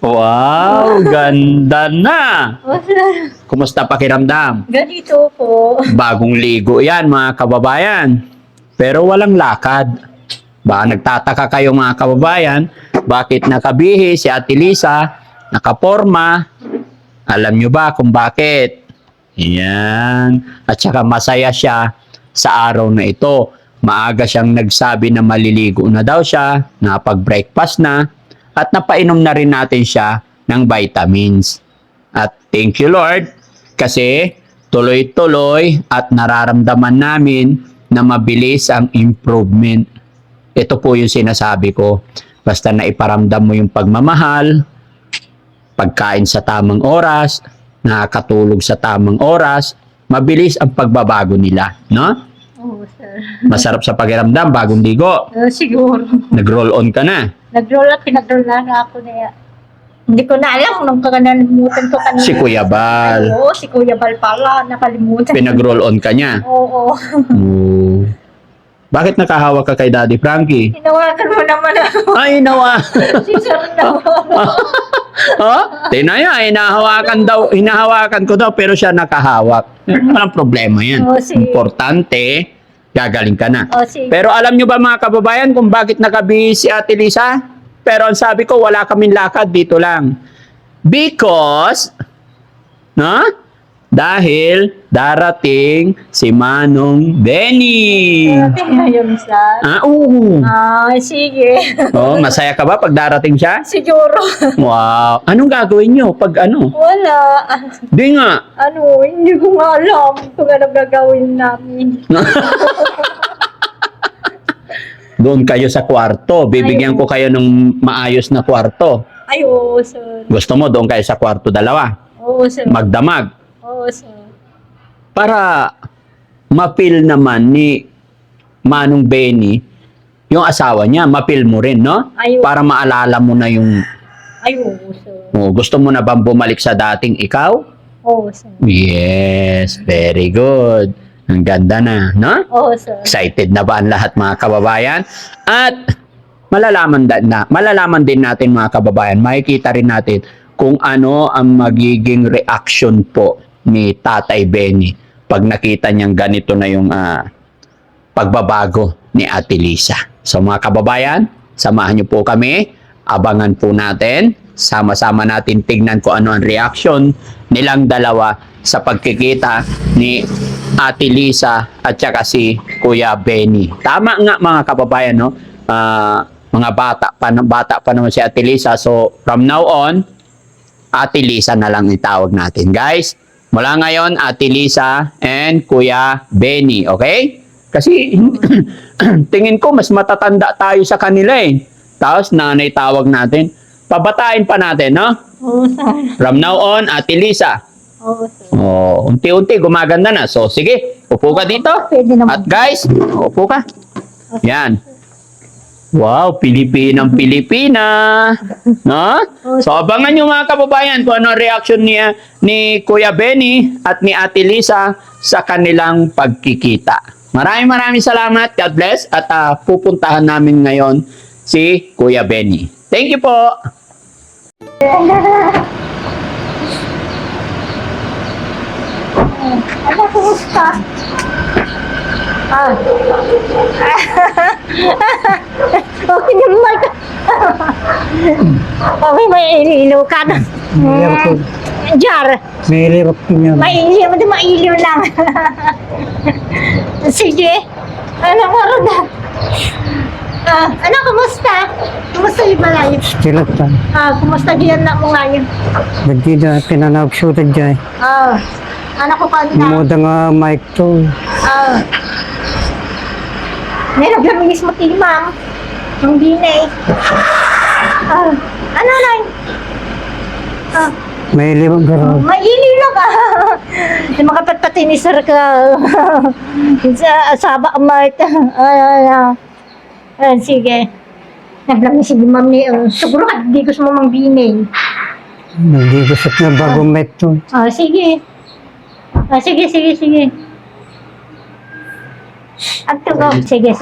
Wow, ganda na. Oh, sir. Kumusta pakiramdam? Ganito po. Bagong ligo yan, mga kababayan. Pero walang lakad. Baka nagtataka kayo, mga kababayan, bakit nakabihi si Ate Lisa, nakaporma. Alam nyo ba kung bakit? Yan. At saka masaya siya sa araw na ito. Maaga siyang nagsabi na maliligo na daw siya, napag-breakfast na, at napainom na rin natin siya ng vitamins. At thank you Lord, kasi tuloy-tuloy at nararamdaman namin na mabilis ang improvement. Ito po yung sinasabi ko. Basta na iparamdam mo yung pagmamahal, pagkain sa tamang oras, nakakatulog sa tamang oras, mabilis ang pagbabago nila, no? Oo, sir. Masarap sa pakiramdam, bagong ligo. Siguro. Nag-roll on ka na. Nag-roll at pinag-roll na ako na yan. Hindi ko na alam nung kakalimutan ko kanina. Si Kuya Bal. Oo, si Kuya Bal pala. Nakalimutan. Pinag-roll on ka niya. Oo. Oh. Bakit nakahawak ka kay Daddy Frankie? Hinawakan mo naman ako. Ay, nawa. Si sir naman. Oh, tinaya, hinahawakan ko daw, pero siya nakahawak. Walang problema yan. Oh, sige. Importante, gagaling ka na. Oh, sige. Pero alam nyo ba mga kababayan kung bakit nakabihis si Ate Lisa? Pero ang sabi ko, wala kaming lakad dito lang. Because, no? Dahil darating si Manong Benny. Ayun, sir. Oo. Sige. Oh, masaya ka ba pag darating siya? Siguro. Wow. Anong gagawin nyo pag ano? Wala. Di nga. Hindi ko nga alam kung anong gagawin namin. Doon kayo sa kwarto. Bibigyan ko kayo ng maayos na kwarto. Ay, oo, sir. Gusto mo doon kayo sa kwarto dalawa? Oo, sir. Magdamag. Oo, sir. Para ma-feel naman ni Manong Benny yung asawa niya. Ma-feel mo rin, no? Ayun. Para maalala mo na yung... Ay, oo, sir. Oh, gusto mo na bang bumalik sa dating ikaw? Oo, sir. Yes, very good. Ang ganda na, no? Oo, sir. Excited na ba ang lahat mga kababayan? At malalaman din natin mga kababayan, makikita rin natin kung ano ang magiging reaction po ni Tatay Benny pag nakita niyang ganito na yung pagbabago ni Ate Lisa. So mga kababayan, samahan niyo po kami, abangan po natin, sama-sama natin tignan kung ano ang reaction nilang dalawa sa pagkikita ni Ate Lisa at saka si Kuya Benny. Tama nga mga kababayan, no? Mga bata pa naman si Ate Lisa. So from now on, Ate Lisa na lang itawag natin, guys. Mula ngayon, Ate Lisa and Kuya Benny, okay? Kasi tingin ko mas matatanda tayo sa kanila eh. Tapos nanay tawag natin. Pabatain pa natin, no? Oo, sir. From now on, Ate Lisa. Oo, sir. Oh, unti-unti gumaganda na. So sige, upo ka dito. Pwede naman. At guys, upo ka. Yan. Wow, Pilipinang Pilipina. No? So abangan nyo mga kababayan kung ano ang reaction ni Kuya Benny at ni Ate Lisa sa kanilang pagkikita. Maraming salamat. God bless. At pupuntahan namin ngayon si Kuya Benny. Thank you po. Ano, kumusta? Okay naman. Okay, may iliw ka na. Jar. May lirap niya. Mailiw lang. Sige. Ano mo rin na? Ano, kumusta? Kumusta yung malayo? Kilatan. Kumusta diyan na mo ngayon? Nagdida, pinanawag surat dyan. Ano ko pa na? Muda nga mic to. May naglaminis mo timang. Ang binay. Ano na? May limang garaw. Mailiw lang ka. Yung makapatpati ni sir ka. Sa saba mart. Sige. Naglaminis si ma'am ni. Siguro ka, di ko sa mamang binay. Nagdigusot na bagong mic to. Sige. Sige. At tugo. Sige.